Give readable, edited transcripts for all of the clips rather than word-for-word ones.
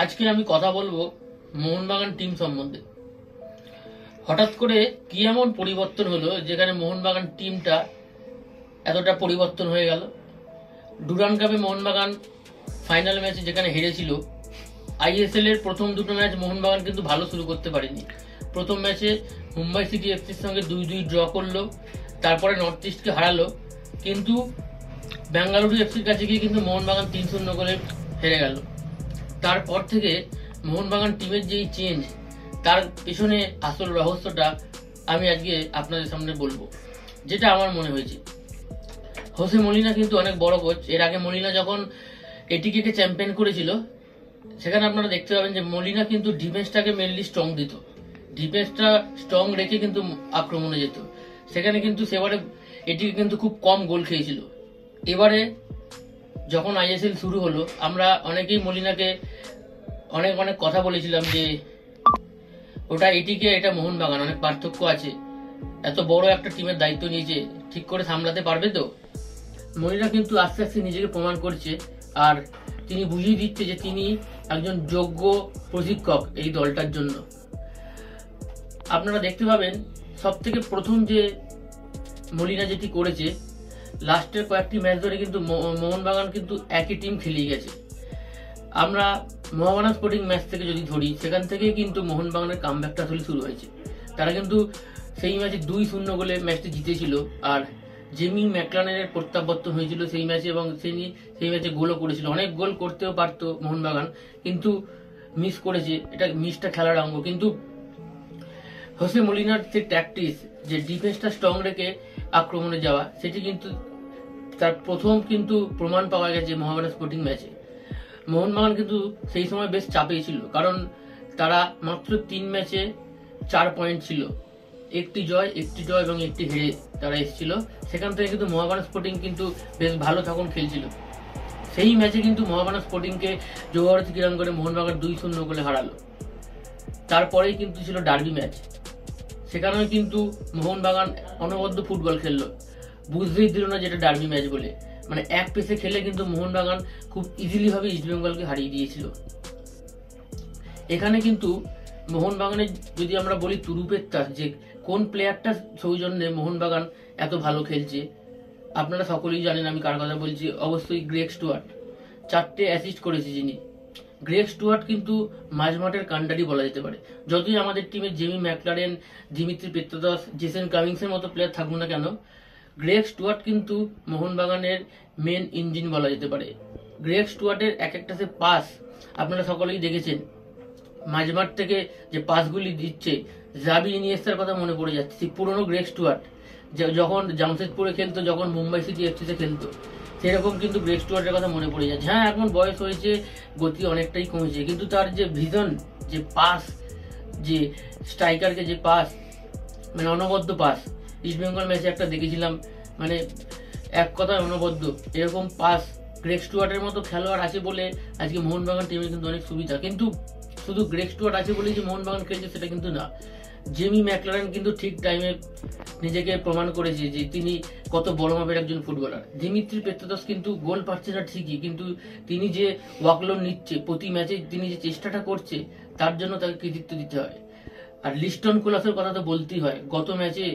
আজকে আমি কথা বলবো মোহনবাগান টিম সম্বন্ধে। হঠাৎ করে কি এমন পরিবর্তন হলো যেখানে মোহনবাগান টিমটা এতটা পরিবর্তন হয়ে গেল। ডুরান্ড কাপে মোহনবাগান ফাইনাল ম্যাচে যেখানে হেরেছিল, আইএসএল এর প্রথম দুটো ম্যাচ মোহনবাগান কিন্তু ভালো শুরু করতে পারেনি। প্রথম ম্যাচে মুম্বাই সিটি এফসির সঙ্গে 2-2 ড্র করলো, তারপরে নর্থ ইস্টকে হারালো, কিন্তু বেঙ্গালুরু এফসির কাছে গিয়ে কিন্তু মোহনবাগান 3-0 গোলে হেরে গেল। তারপর থেকে মোহনবাগান টিমের যেই চেঞ্জ, তার পেছনে আসল রহস্যটা আমি আজকে আপনাদের সামনে বলবো, যেটা আমার মনে হয়েছে। হোসে মলিনা কিন্তু অনেক বড় কোচ। এর আগে মলিনা যখন এটিকে চ্যাম্পিয়ন করেছিল, সেখানে আপনারা দেখতে পাবেন যে মলিনা কিন্তু ডিফেন্সটাকে মেনলি স্ট্রং দিত, ডিফেন্সটা স্ট্রং রেখে কিন্তু আক্রমণে যেত। সেখানে কিন্তু সেবারে এটিকে কিন্তু খুব কম গোল খেয়েছিল। এবারে যখন আইএসএল শুরু হলো, আমরা অনেকেই মলিনাকে অনেক অনেক কথা বলেছিলাম যে ওটা এটিকে, এটা মোহনবাগান, অনেক পার্থক্য আছে, এত বড় একটা টিমের দায়িত্ব নিয়েছে, ঠিক করে সামলাতে পারবে তো। মলিনা কিন্তু আস্তে আস্তে নিজেকে প্রমাণ করছে, আর তিনি বুঝিয়ে দিচ্ছে যে তিনি একজন যোগ্য প্রশিক্ষক এই দলটার জন্য। আপনারা দেখতে পাবেন সব থেকে প্রথম যে মলিনা যেটি করেছে, লাস্টের কয়েকটি ম্যাচ ধরে কিন্তু মোহনবাগান কিন্তু একই টিম খেলিয়ে গেছে। আমরা মোহামেডান স্পোর্টিং ম্যাচ থেকে যদি ধরি, সেখান থেকেই কিন্তু মোহনবাগানের কামব্যাকটা আসলে শুরু হয়েছে। তারা কিন্তু সেই ম্যাচে 2-0 গোলে ম্যাচটি জিতেছিল, আর জেমি ম্যাকলারেনের প্রত্যাবর্তন হয়েছিল সেই ম্যাচে, এবং সেই ম্যাচে গোলও করেছিল। অনেক গোল করতেও পারতো মোহনবাগান, কিন্তু মিস করেছে। এটা মিসটা খেলার অঙ্গ। কিন্তু হোসে মলিনার যে ট্যাকটিক্স, যে ডিফেন্সটা স্ট্রং রেখে আক্রমণে যাওয়া, সেটি কিন্তু তার প্রথম কিন্তু প্রমাণ পাওয়া গেছে মোহামেডান স্পোর্টিং ম্যাচে। মোহনবাগান কিন্তু সেই সময় বেশ চাপেই ছিল, কারণ তারা মাত্র 3 ম্যাচে 4 পয়েন্ট ছিল, একটি জয় এবং একটি হেরে তারা এসেছিল। সেখান থেকে কিন্তু মোহামেডান স্পোর্টিং কিন্তু বেশ ভালো তখন খেলছিল। সেই ম্যাচে কিন্তু মোহামেডান স্পোর্টিংকে জওহরলাল ক্রীড়াঙ্গনে মোহনবাগান 2-0 গোলে হারালো। তারপরেই কিন্তু ছিল ডার্বি ম্যাচ, সেখানেও কিন্তু মোহনবাগান অনবদ্য ফুটবল খেললো, বুঝতেই দিল না যেটা ডার্বি ম্যাচ বলে। মানে এক পেসে খেলে কিন্তু মোহনবাগান খুব ইজিলি ভাবে ইস্টবেঙ্গলকে হারিয়ে দিয়েছিল। এখানে কিন্তু মোহনবাগানের যদি আমরা বলি তুরুপের তাস, যে কোন প্লেয়ারটা সৌজন্যে মোহনবাগান এত ভালো খেলছে, আপনারা সকলেই জানেন আমি কার কথা বলছি। অবশ্যই গ্রেগ স্টুয়ার্ট 4টে অ্যাসিস্ট করেছে যিনি। গ্রেগ স্টুয়ার্ট কিন্তু মাঝমাঠের কান্ডারি বলা যেতে পারে। যদিও আমাদের টিমে জেমি ম্যাকলারেন, দিমিত্রি পেত্রাদাস, জেসন কামিংসের মতো প্লেয়ার থাকুক না কেন, গ্রেগ স্টুয়ার্ট কিন্তু মোহনবাগানের মেন ইঞ্জিন বলা যেতে পারে। গ্রেগ স্টুয়ার্টের এক একটা যে পাস আপনারা সকলেই দেখেছেন, মাঝমাঠ থেকে যে পাসগুলি দিচ্ছে, জাভি ইনিয়েস্তার কথা মনে পড়ে যাচ্ছে। সেই পুরনো গ্রেগ স্টুয়ার্ট যখন জামশেদপুরে খেলতো, যখন মুম্বাই সিটি এফসিতে খেলতো, সেরকম কিন্তু গ্রেগ স্টুয়ার্টের কথা মনে পড়ে যাচ্ছে। হ্যাঁ, এখন বয়স হয়েছে, গতি অনেকটাই কমেছে, কিন্তু তার যে ভিজন, যে পাস, যে স্ট্রাইকারকে যে পাস, মানে অনবদ্য পাস, ইস্টবেঙ্গল ম্যাচে একটা দেখেছিলাম, মানে এক কথায় অনবদ্য। এরকম পাস গ্রেগ স্টুয়ার্টের মতো খেলোয়াড় আছে বলে আজকে মোহনবাগান টিমে কিন্তু অনেক সুবিধা। কিন্তু শুধু গ্রেগ স্টুয়ার্ট আছে বলেই যে মোহনবাগান খেলছে সেটা কিন্তু না। জেমি ম্যাকলারেন কিন্তু ঠিক টাইমে নিজেকে প্রমাণ করেছে যে তিনি কত বড় মাপের একজন ফুটবলার। দিমিত্রি পেত্রাদাস কিন্তু গোল পাচ্ছে না ঠিকই, কিন্তু তিনি যে ওয়ার্কলোড নিচ্ছে প্রতি ম্যাচে, তিনি যে চেষ্টাটা করছে, তার জন্য তাকে কৃতিত্ব দিতে হয়। আর লিস্টন কোলাসের কথা তো বলতেই হয়। গত ম্যাচে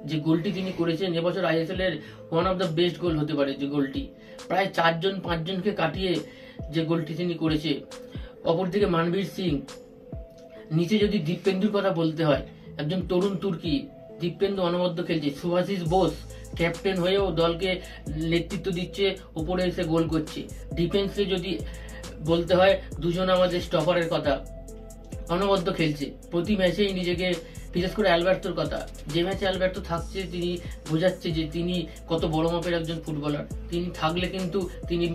যে গোলটি তিনি করেছেন, এবছর আইএসএল এর ওয়ান অফ দ্য বেস্ট গোল হতে পারে যে গোলটি, প্রায় 4-5জনকে কাটিয়ে যে গোলটি তিনি করেছে। অপরদিকে মানবীর সিং, নিচে যদি দীপেন্দুর কথা বলতে হয়, একজন তরুণ তুর্কি, দীপেন্দু অনবদ্য খেলছে। সুভাশিস বোস ক্যাপ্টেন হয়েও দলকে নেতৃত্ব দিচ্ছে, উপরে এসে গোল করছে। ডিফেন্সে যদি বলতে হয়, দুজন আমাদের স্টপারের কথা, অনবদ্য খেলছে প্রতি ম্যাচেই নিজেকে। বিশেষ করে অ্যালবার্টোর কথা, যে ম্যাচে অ্যালবার্টো থাকছে, তিনি বোঝাচ্ছে যে তিনি কত বড় মাপের একজন ফুটবলার। তিনি থাকলে কিন্তু তিনি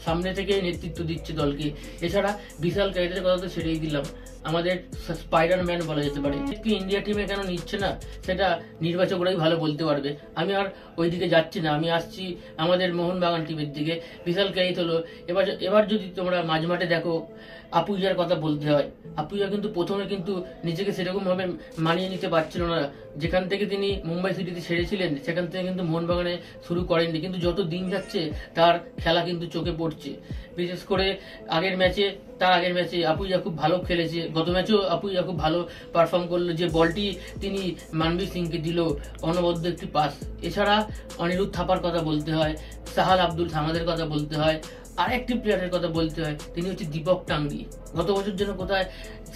সামনে থেকে নেতৃত্ব দিচ্ছে দলকে। এছাড়া বিশাল কাইদের কথা তো ছেড়েই দিলাম, আমাদের স্পাইডার ম্যান বলা যেতে পারে। ইন্ডিয়া টিমে কেন নিচ্ছে না সেটা নির্বাচকরাই ভালো বলতে পারবে। আমি আর ওইদিকে যাচ্ছি না, আমি আসছি আমাদের মোহনবাগান টিমের দিকে। বিশাল কাইত হলো। এবার যদি তোমরা মাঝমাঠে দেখো, আপুইয়ার কথা বলতে হয়। আপুইয়া কিন্তু প্রথমে কিন্তু নিজেকে সেরকম ভাবে মানিয়ে নিতে পারছিল না। যেখান থেকে তিনি মুম্বাই সিটিতে ছেড়েছিলেন, সেখান থেকে কিন্তু মোহনবাগানে শুরু করেননি, কিন্তু যত দিন যাচ্ছে তার খেলা কিন্তু চোখে পড়ছে। করছে। বিশেষ করে তার আগের ম্যাচে আপুইয়া খুব ভালো খেলেছে, গত ম্যাচেও আপুইয়া খুব ভালো পারফর্ম করলো, যে বলটি তিনি মানবীর সিংকে দিল অনবদ্য একটি পাস। এছাড়া অনিরুদ্ধ থাপার কথা বলতে হয়, সাহাল আব্দুল সামাদের কথা বলতে হয়, আরেকটি প্লেয়ারের কথা বলতে হয়, তিনি হচ্ছে দীপক টাংরি। গত বছর যেন কোথায়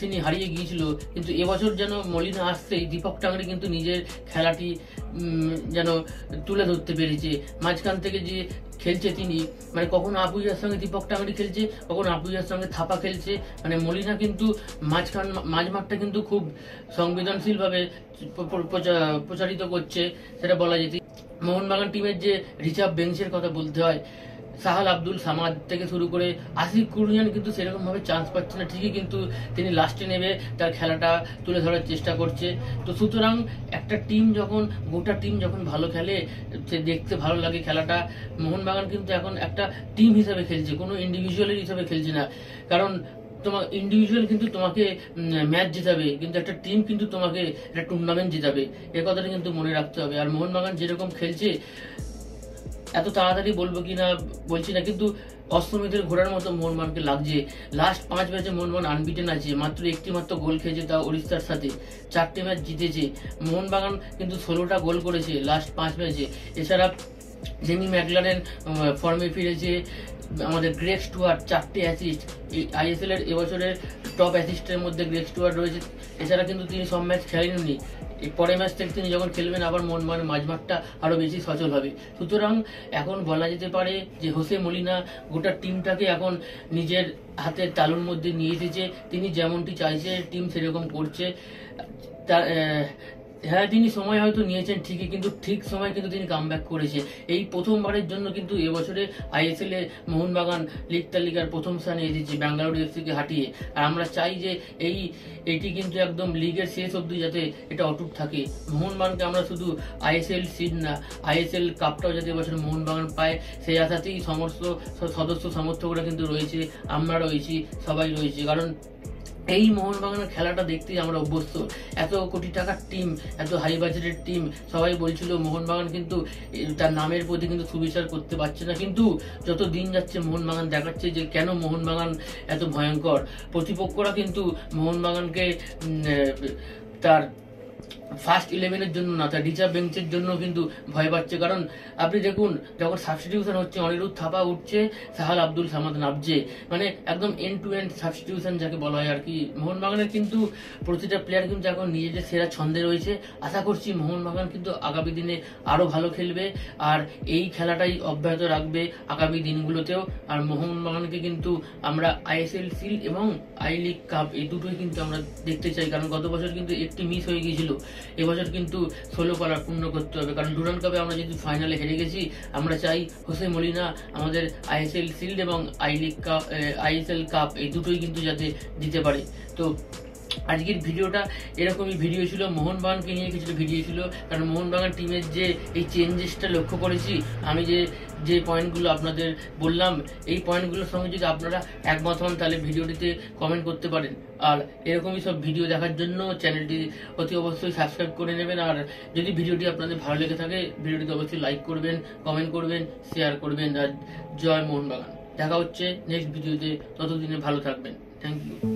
তিনি হারিয়ে গিয়েছিল, কিন্তু এবছর যেন মলিনা আসছেই দীপক টাংরি কিন্তু নিজের খেলাটি যেন তুলে ধরতে পেরেছে। মাঝখান থেকে যে খেলছে তিনি, মানে কখনো আপুইয়ার সঙ্গে দীপক টাংরি খেলছে, কখনো আপুইয়ার সঙ্গে থাপা খেলছে, মানে মলিনা কিন্তু মাঝমাঠটা কিন্তু খুব সংবেদনশীলভাবে প্রচারিত করছে, সেটা বলা যেতে। মোহনবাগান টিমের যে রিজার্ভ বেঞ্চের কথা বলতে হয়, সাহাল আব্দুল সামাদ থেকে শুরু করে আসিফ কুরিয়ান কিন্তু সেরকম ভাবে চান্স পাচ্ছে না ঠিকই, কিন্তু তিনি লাস্টে নেমে তার খেলাটা তুলে ধরার চেষ্টা করছে। তো সুতরাং একটা টিম যখন গোটা টিম যখন ভালো খেলে, সে দেখতে ভালো লাগে খেলাটা। মোহনবাগান কিন্তু এখন একটা টিম হিসেবে খেলছে, কোনো ইন্ডিভিজুয়ালের হিসেবে খেলছে না। কারণ তোমার ইন্ডিভিজুয়াল কিন্তু তোমাকে ম্যাচ জেতাবে, কিন্তু একটা টিম কিন্তু তোমাকে একটা টুর্নামেন্ট জেতাবে, এ কথাটা কিন্তু মনে রাখতে হবে। আর মোহনবাগান যেরকম খেলছে, এত তাড়াতাড়ি বলবো কিনা বলছি না, কিন্তু অষ্টমীদের ঘোরার মতো মোহনবাগানকে লাগছে। লাস্ট 5 ম্যাচে মোহনবাগান আনবিটেন আছে, মাত্র একটি গোল খেয়েছে, তা ওড়িশার সাথে। 4টে ম্যাচ জিতেছে মোহনবাগান, কিন্তু 16টা গোল করেছে লাস্ট 5 ম্যাচে। এছাড়া জেমি ম্যাকলারেন ফর্মে ফিরেছে, আমাদের গ্রেগ স্টুয়ার্ট 4টে অ্যাসিস্ট, আইএসএল এর এবছরের টপ অ্যাসিস্টের মধ্যে গ্রেগ স্টুয়ার্ট রয়েছে। এছাড়া কিন্তু তিনি সব ম্যাচ খেলেননি, পরের ম্যাচ থেকে তিনি যখন খেলবেন আবার মোহনবাগানের মাঝমাঠটা আরো বেশি সচল হবে। সুতরাং এখন বলা যেতে পারে যে হোসে মলিনা গোটা টিমটাকে এখন নিজের হাতের তালুর মধ্যে নিয়ে এসেছে, তিনি যেমনটি চাইছে টিম সেরকম করছে। হ্যাঁ, তিনি সময় হয়তো নিয়েছেন ঠিকই, কিন্তু ঠিক সময় কিন্তু তিনি কামব্যাক করেছে। এই প্রথমবারের জন্য কিন্তু এবছরে আইএসএল এ মোহনবাগান লিগ তালিকার প্রথম স্থানে এসেছে ব্যাঙ্গালোর এফসিকে হাঁটিয়ে। আর আমরা চাই যে এইটি কিন্তু একদম লিগের শেষ অবধি যাতে এটা অটুট থাকে। মোহনবাগানকে আমরা শুধু আইএসএল সিড না, আইএসএল কাপটাও যাতে এবছর মোহনবাগান পায়, সেই আশাতেই সমস্ত সদস্য সমর্থকরা কিন্তু রয়েছে, আমরা রয়েছি, সবাই রয়েছে। কারণ এই মোহনবাগানের খেলাটা দেখতেই আমরা অভ্যস্ত। এত কোটি টাকার টিম, এত হাই বাজেটের টিম, সবাই বলছিল মোহনবাগান কিন্তু তার নামের প্রতি কিন্তু সুবিচার করতে পারছে না, কিন্তু যত দিন যাচ্ছে মোহনবাগান দেখাচ্ছে যে কেন মোহনবাগান এত ভয়ঙ্কর। প্রতিপক্ষরা কিন্তু মোহনবাগানকে তার ফার্স্ট 11-এর জন্য না, তার রিজার্ভ বেঞ্চের জন্য কিন্তু ভয় পাচ্ছে। কারণ আপনি দেখুন, যখন সাবস্টিটিউশন হচ্ছে, অনিরুদ্ধ থাপা উঠছে, সাহাল আব্দুল সামাদ নামছে, মানে একদম এন্ড টু এন্ড সাবস্টিটিউশন যাকে বলা হয় আর কি। মোহনবাগানের কিন্তু প্রতিটা প্লেয়ার কিন্তু এখন নিজেদের সেরা ছন্দে রয়েছে। আশা করছি মোহনবাগান কিন্তু আগামী দিনে আরো ভালো খেলবে, আর এই খেলাটাই অব্যাহত রাখবে আগামী দিনগুলোতেও। আর মোহনবাগানকে কিন্তু আমরা আইএসএল সিল্ড এবং আই লিগ কাপ এই দুটোই কিন্তু আমরা দেখতে চাই। কারণ গত বছর কিন্তু একটি মিস হয়ে গিয়েছিল, এবছর কিন্তু 16 পারা পূর্ণ করতে হবে। কারণ ডুরান্ড কাপে আমরা যেহেতু ফাইনালে হেরে গেছি, আমরা চাই হোসে মলিনা আমাদের আইএসএল সিল্ড এবং আইএসএল কাপ এই দুটোই কিন্তু যাতে দিতে পারে। তো আজকের ভিডিওটা এরকমই ভিডিও ছিল, মোহনবাগানকে নিয়ে কিছু ভিডিও ছিল। কারণ মোহনবাগান টিমের যে এই চেঞ্জেসটা লক্ষ্য করেছি, আমি যে পয়েন্টগুলো আপনাদের বললাম, এই পয়েন্টগুলোর সঙ্গে যদি আপনারা একমত হন তাহলে ভিডিওটিতে কমেন্ট করতে পারেন। আর এরকমই সব ভিডিও দেখার জন্য চ্যানেলটি অতি অবশ্যই সাবস্ক্রাইব করে নেবেন। আর যদি ভিডিওটি আপনাদের ভালো লেগে থাকে, ভিডিওটিতে অবশ্যই লাইক করবেন, কমেন্ট করবেন, শেয়ার করবেন। আর জয় মোহনবাগান। দেখা হচ্ছে নেক্সট ভিডিওতে, ততদিনে ভালো থাকবেন। Thank you.